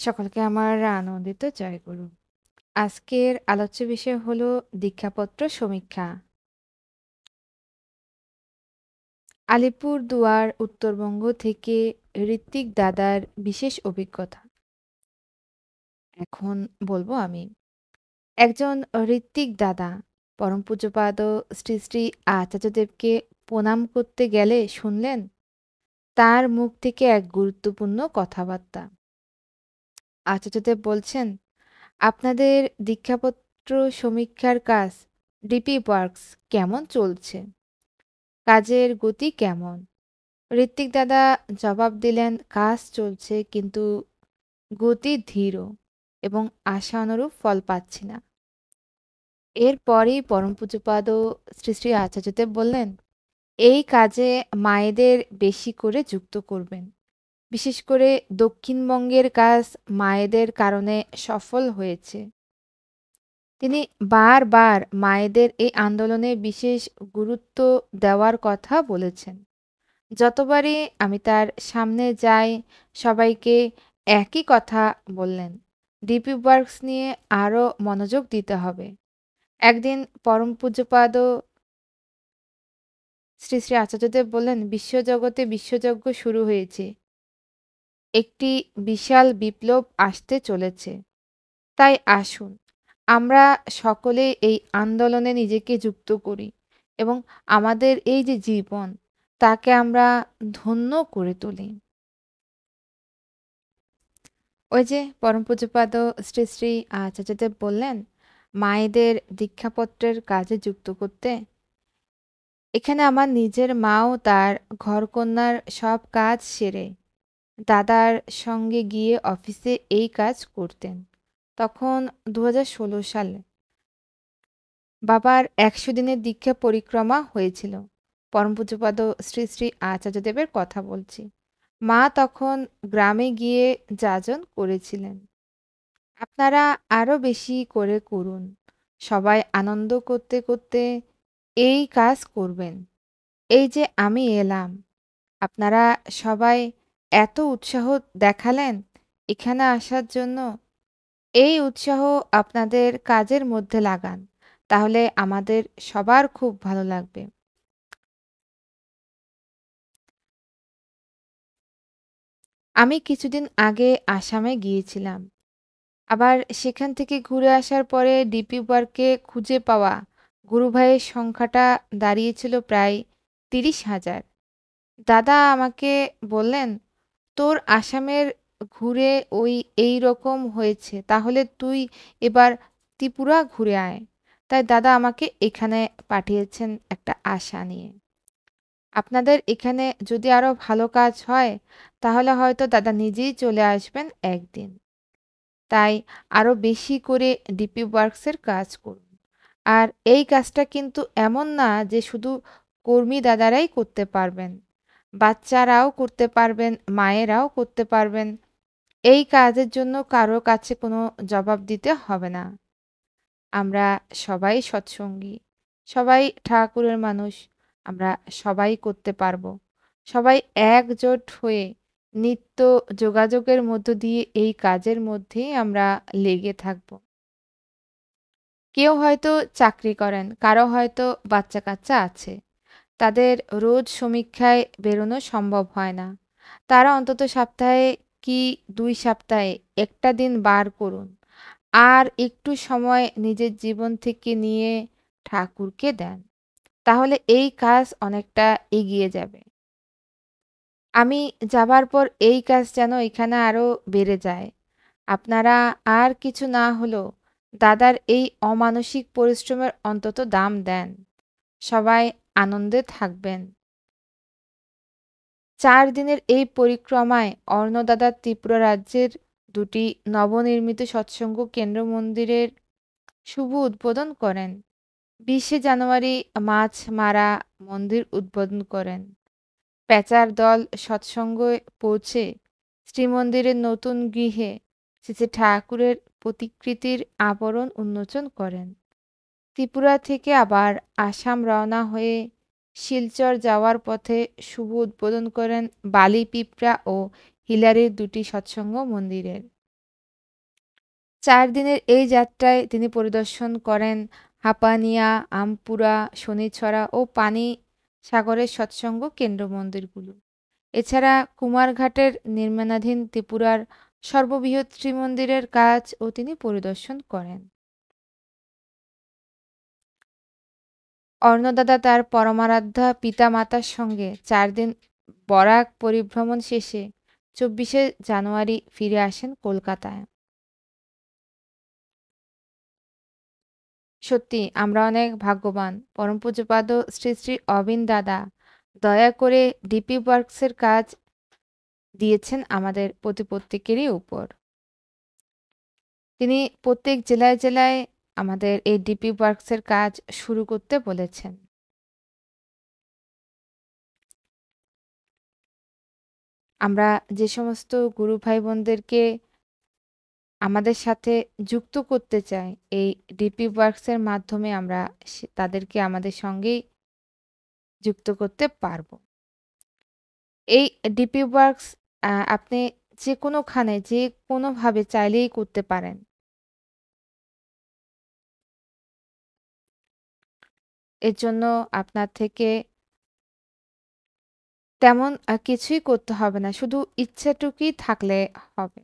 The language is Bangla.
সকলকে আমার আনন্দিত জয়গুরু। আজকের আলোচ্য বিষয় হলো দীক্ষাপত্র সমীক্ষা। আলিপুরদুয়ার, উত্তরবঙ্গ থেকে ঋত্বিক দাদার বিশেষ অভিজ্ঞতা। এখন বলবো আমি। একজন ঋত্বিক দাদা পরম পূজ্যপাদ শ্রী শ্রী আচার্যদেবকে প্রণাম করতে গেলে শুনলেন তার মুখ থেকে এক গুরুত্বপূর্ণ কথাবার্তা। আচার্যদেব বলছেন, আপনাদের দীক্ষাপত্র সমীক্ষার কাজ ডিপি ওয়ার্কস কেমন চলছে? কাজের গতি কেমন? ঋত্বিক দাদা জবাব দিলেন, কাজ চলছে কিন্তু গতি ধীর এবং আশা অনুরূপ ফল পাচ্ছি না। এরপরই পরম পূজ্যপাদ শ্রী শ্রী আচার্যদেব বললেন, এই কাজে মায়েদের বেশি করে যুক্ত করবেন। বিশেষ করে দক্ষিণবঙ্গের কাজ মায়েদের কারণে সফল হয়েছে। তিনি বারবার মায়েদের এই আন্দোলনে বিশেষ গুরুত্ব দেওয়ার কথা বলেছেন। যতবারই আমি তার সামনে যাই সবাইকে একই কথা বললেন, ডিপি ওয়ার্কস নিয়ে আরও মনোযোগ দিতে হবে। একদিন পরম পূজ্যপাদ শ্রী শ্রী আচার্যদেব বললেন, বিশ্বজগতে বিশ্বযজ্ঞ শুরু হয়েছে, একটি বিশাল বিপ্লব আসতে চলেছে। তাই আসুন আমরা সকলে এই আন্দোলনে নিজেকে যুক্ত করি এবং আমাদের এই যে জীবন তাকে আমরা ধন্য করে তুলি। ওই যে পরম পূজ্যপাদ শ্রী শ্রী আচার্যদেব বললেন মায়েদের দীক্ষাপত্রের কাজে যুক্ত করতে। এখানে আমার নিজের মাও তার ঘরকন্যার সব কাজ সেরে দাদার সঙ্গে গিয়ে অফিসে এই কাজ করতেন। তখন 2016 সালে বাবার 100 দিনের দীক্ষা পরিক্রমা হয়েছিল। পরম পূজ্যপাদ শ্রী শ্রী আচার্যদেবের কথা বলছি। মা তখন গ্রামে গিয়ে যাজন করেছিলেন, আপনারা আরো বেশি করে করুন, সবাই আনন্দ করতে করতে এই কাজ করবেন। এই যে আমি এলাম, আপনারা সবাই এত উৎসাহ দেখালেন এখানে আসার জন্য। এই উৎসাহ আপনাদের কাজের মধ্যে লাগান, তাহলে আমাদের সবার খুব ভালো লাগবে। আমি কিছুদিন আগে আসামে গিয়েছিলাম। আবার সেখান থেকে ঘুরে আসার পরে ডিপি ওয়ার্কে খুঁজে পাওয়া গুরুভাইয়ের সংখ্যাটা দাঁড়িয়েছিল প্রায় 30,000। দাদা আমাকে বললেন, তোর আসামের ঘুরে এই রকম হয়েছে, তাহলে তুই এবার ত্রিপুরা ঘুরে আয়। তাই দাদা আমাকে এখানে পাঠিয়েছেন একটা আশা নিয়ে। আপনাদের এখানে যদি আরো ভালো কাজ হয় তাহলে হয়তো দাদা নিজেই চলে আসবেন একদিন। তাই আরো বেশি করে ডিপি ওয়ার্কসের কাজ করুন। আর এই কাজটা কিন্তু এমন না যে শুধু কর্মী দাদারাই করতে পারবেন, বাচ্চারাও করতে পারবেন, মায়েরাও করতে পারবেন। এই কাজের জন্য কারো কাছে কোনো জবাব দিতে হবে না। আমরা সবাই সৎসঙ্গী, সবাই ঠাকুরের মানুষ, আমরা সবাই করতে পারবো। সবাই একজোট হয়ে নিত্য যোগাযোগের মধ্য দিয়ে এই কাজের মধ্যেই আমরা লেগে থাকব। কেউ হয়তো চাকরি করেন, কারো হয়তো বাচ্চা কাচ্চা আছে, তাদের রোজ সমীক্ষায় বেরোনো সম্ভব হয় না। তারা অন্তত সপ্তাহে কি 2 সপ্তাহে একটা দিন বার করুন আর একটু সময় নিজের জীবন থেকে নিয়ে ঠাকুরকে দেন, তাহলে এই কাজ অনেকটা এগিয়ে যাবে। আমি যাবার পর এই কাজ যেন এখানে আরো বেড়ে যায়। আপনারা আর কিছু না হলেও দাদার এই অমানসিক পরিশ্রমের অন্তত দাম দেন। সবাই আনন্দে থাকবেন। 4 দিনের এই পরিক্রমায় অর্ণদাদা ত্রিপুরা রাজ্যের 2টি নবনির্মিত সৎসঙ্গ কেন্দ্র মন্দিরের শুভ উদ্বোধন করেন। 20শে জানুয়ারি মাছমারা মন্দির উদ্বোধন করেন। প্যাচার দল সৎসঙ্গে পৌঁছে শ্রীমন্দিরের নতুন গৃহে শ্রী শ্রী ঠাকুরের প্রতিকৃতির আবরণ উন্মোচন করেন। ত্রিপুরা থেকে আবার আসাম রওনা হয়ে শিলচর যাওয়ার পথে শুভ উদ্বোধন করেন বালিপিপড়া ও হিলারির 2টি সৎসঙ্গ মন্দিরের। ৪ দিনের এই যাত্রায় তিনি পরিদর্শন করেন হাপানিয়া, আমপুরা, শনিছড়া ও পানিসাগরের সৎসঙ্গ কেন্দ্র মন্দিরগুলো। এছাড়া কুমারঘাটের নির্মাণাধীন ত্রিপুরার সর্ববৃহৎ শ্রীমন্দিরের কাজও তিনি পরিদর্শন করেন। অর্ণদাদা তার পরমারাধ্যা পিতা-মাতার সঙ্গে ৪ দিন বরাক পরিভ্রমণ শেষে ২৪শে জানুয়ারি ফিরে আসেন কলকাতায়। সত্যি আমরা অনেক ভাগ্যবান। পরম পূজ্যপাদ শ্রী শ্রী অবিন দাদা দয়া করে ডিপি ওয়ার্কসের কাজ দিয়েছেন আমাদের প্রত্যেকেরই উপর। তিনি প্রত্যেক জেলায় জেলায় আমাদের এই ডিপি ওয়ার্কসের কাজ শুরু করতে বলেছেন। আমরা যে সমস্ত গুরু ভাই বোনদেরকে আমাদের সাথে যুক্ত করতে চাই, এই ডিপি ওয়ার্কসের মাধ্যমে আমরা তাদেরকে আমাদের সঙ্গেই যুক্ত করতে পারবো। এই ডিপি ওয়ার্কস আপনি যেকোনোখানে যেকোনোভাবে চাইলেই করতে পারেন। এর জন্য আপনার থেকে তেমন কিছুই করতে হবে না। শুধু ইচ্ছাটুকুই থাকলে হবে।